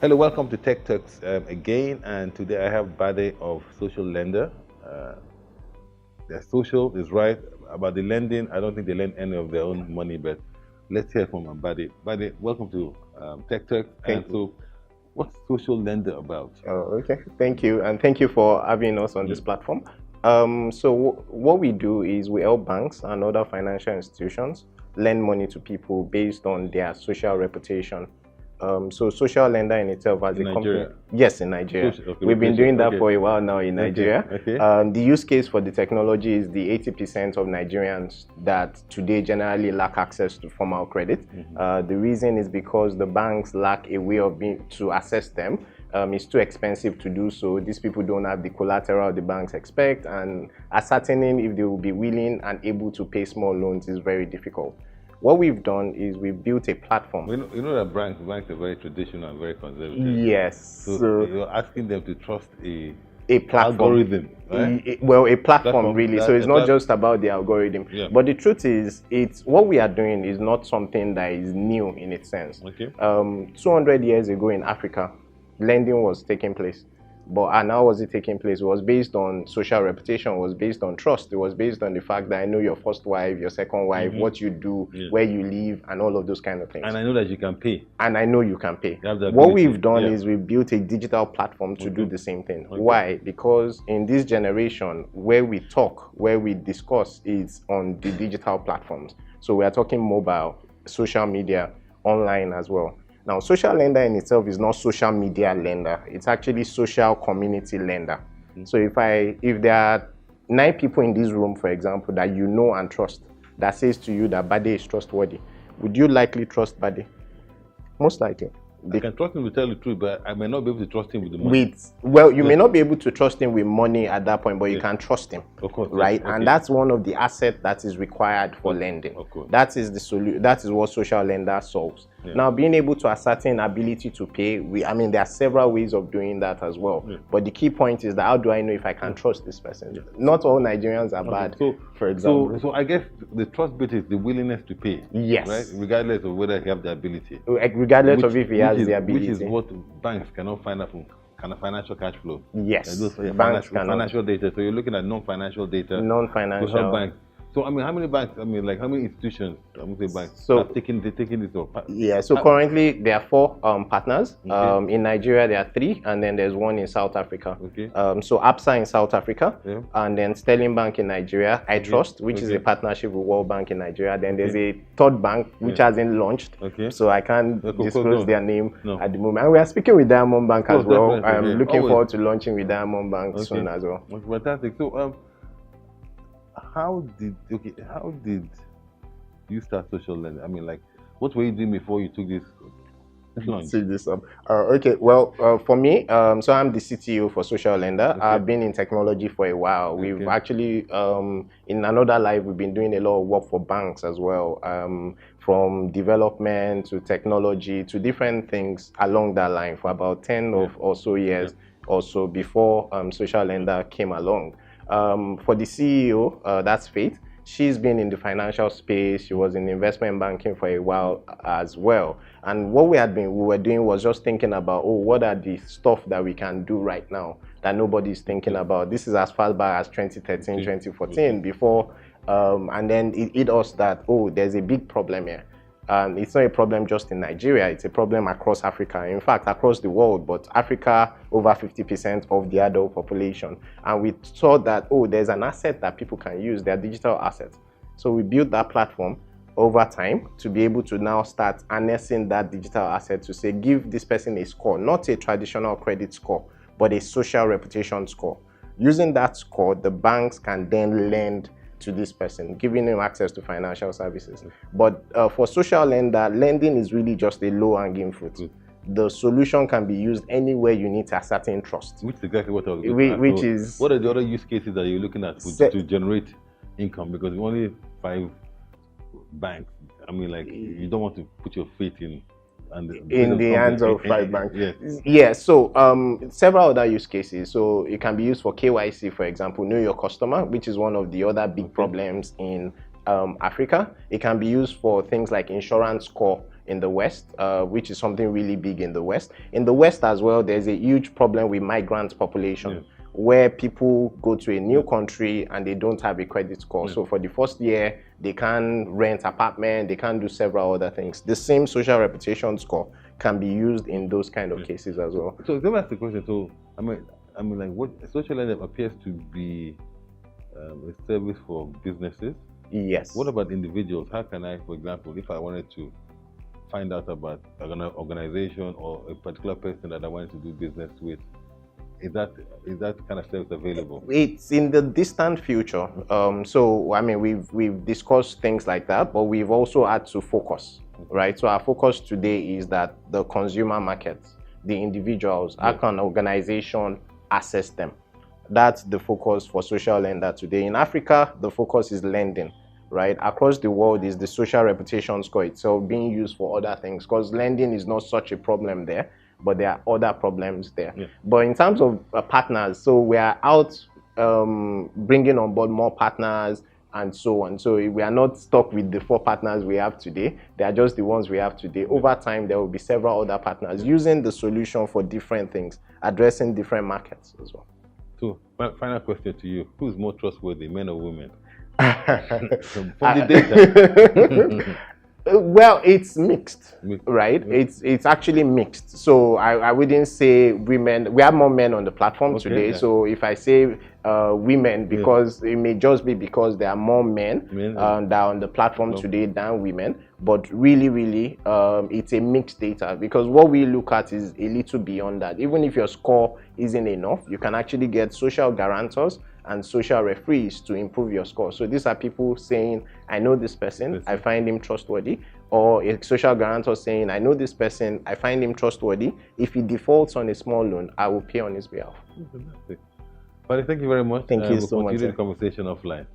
Hello, welcome to Tech Turks again, and today I have Bade of Social Lender. Their social is right about the lending. I don't think they lend any of their own money, but let's hear from Bade. Bade, welcome to Tech Turks. Thank you. So, what's Social Lender about? Okay, thank you, and thank you for having us on this platform. What we do is we help banks and other financial institutions lend money to people based on their social reputation. So social lender in itself as In a company. Nigeria? Yes, in Nigeria. Okay, We've been doing that okay. for a while now in Nigeria. Okay. The use case for the technology is the 80% of Nigerians that today generally lack access to formal credit. The reason is because the banks lack a way of being to assess them. It's too expensive to do so. These people don't have the collateral the banks expect, and ascertaining if they will be willing and able to pay small loans is very difficult. What we've done is we've built a platform. You know that banks are very traditional and very conservative. Yes. So you're asking them to trust a platform. Algorithm, right? A platform really. So it's not just about the algorithm. Yeah. But the truth is, it's what we are doing is not something that is new in its sense. Okay. 200 years ago in Africa, lending was taking place. And how was it taking place? It was based on social reputation, it was based on trust, it was based on the fact that I know your first wife, your second wife, what you do, where you live, and all of those kind of things. And I know that you can pay. And I know you can pay. You what we've done is we've built a digital platform to do the same thing. Why? Because in this generation, where we talk, where we discuss is on the digital platforms. So we are talking mobile, social media, online as well. Now, social lender in itself is not social media lender. It's actually social community lender. So if there are 9 people in this room, for example, that you know and trust, that says to you that Bade is trustworthy, would you likely trust Bade? Most likely. I can trust him to tell the truth, but I may not be able to trust him with the money. You may not be able to trust him with money at that point, but you can trust him. Of course. Right? Okay. And that's one of the assets that is required for lending. Of course. That is the solution. That is what social lender solves. Now, being able to ascertain ability to pay, there are several ways of doing that as well. But the key point is that how do I know if I can trust this person? Not all Nigerians are bad, for example. So I guess the trust bit is the willingness to pay. Yes. Right? Regardless of whether he has the ability. Regardless of if he has the ability. Which is what banks cannot find out from kind of financial cash flow. Yes. Banks financial data. So you're looking at non-financial data. Non-financial. To help banks. So how many banks? How many institutions? Banks have taken this up? Yeah. So currently there are 4 partners. In Nigeria there are 3, and then there's 1 in South Africa. Okay. So ABSA in South Africa, and then Sterling Bank in Nigeria. I Trust, which is a partnership with World Bank in Nigeria. Then there's a 3rd bank which hasn't launched. So I can't disclose their name at the moment. And we are speaking with Diamond Bank as well. I'm looking forward to launching with Diamond Bank soon as well. Fantastic. So how did you start social lending? What were you doing before you took this launch? See this up. Okay, well, for me, so I'm the CTO for Social Lender. I've been in technology for a while. We've actually, in another life, we've been doing a lot of work for banks as well, from development to technology to different things along that line for about 10 or so years or so before Social Lender came along. For the CEO, that's Faith. She's been in the financial space. She was in investment banking for a while as well. And what we were doing was just thinking about, what are the stuff that we can do right now that nobody's thinking about? This is as far back as 2013, 2014, before, and then it hit us that, there's a big problem here. It's not a problem just in Nigeria, it's a problem across Africa, in fact across the world, but Africa over 50% of the adult population. And we saw that, there's an asset that people can use, their digital assets. So we built that platform over time to be able to now start harnessing that digital asset to say, give this person a score, not a traditional credit score, but a social reputation score. Using that score, the banks can then lend to this person, giving them access to financial services. But for social lender, lending is really just a low-hanging fruit. The solution can be used anywhere you need a certain trust. Which is exactly what I was looking at. What are the other use cases that you're looking at to generate income? Because only 5 banks. You don't want to put your faith in the hands of 5 banks. So several other use cases. So it can be used for KYC, for example, know your customer, which is one of the other big problems in Africa. It can be used for things like insurance score in the West, which is something really big in the West. In the West as well, there's a huge problem with migrant population, where people go to a new country and they don't have a credit score. So for the first year, they can't rent apartment, they can't do several other things. The same social reputation score can be used in those kind of cases as well. So let me ask the question. So I mean, like, what social lending appears to be a service for businesses. Yes. What about individuals? How can I, for example, if I wanted to find out about an organization or a particular person that I wanted to do business with, is that kind of service available? It's in the distant future. So I mean, we've discussed things like that, but we've also had to focus, right? So our focus today is that the consumer market, the individuals, how can an organization access them? That's the focus for social lender today. In Africa, the focus is lending, right? Across the world is the social reputation score itself being used for other things, because lending is not such a problem there, but there are other problems there. But in terms of partners, so we are out bringing on board more partners and so on. So we are not stuck with the 4 partners we have today. They are just the ones we have today. Over time, there will be several other partners using the solution for different things, addressing different markets as well. So, final question to you: who's more trustworthy, men or women? From the data. Well, it's mixed, right? It's actually mixed. So I wouldn't say women. We have more men on the platform today. So if I say women, because it may just be because there are more men that are on the platform today than women. But really, it's a mixed data, because what we look at is a little beyond that. Even if your score isn't enough, you can actually get social guarantors and social referees to improve your score. So these are people saying, I know this person, I find him trustworthy, or a social guarantor saying, I know this person, I find him trustworthy. If he defaults on a small loan, I will pay on his behalf. But thank you very much. Thank you so much. We'll continue the conversation offline.